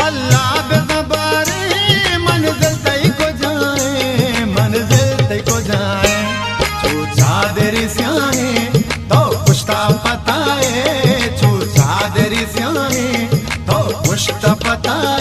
अल्लाह बेखबारे मंजिल तई को जाए, मंजिल तई को जाए। छू चादरी स्याहे तो पुश्ता पताए, छू चादरी स्याहे तो पुश्ता पताए।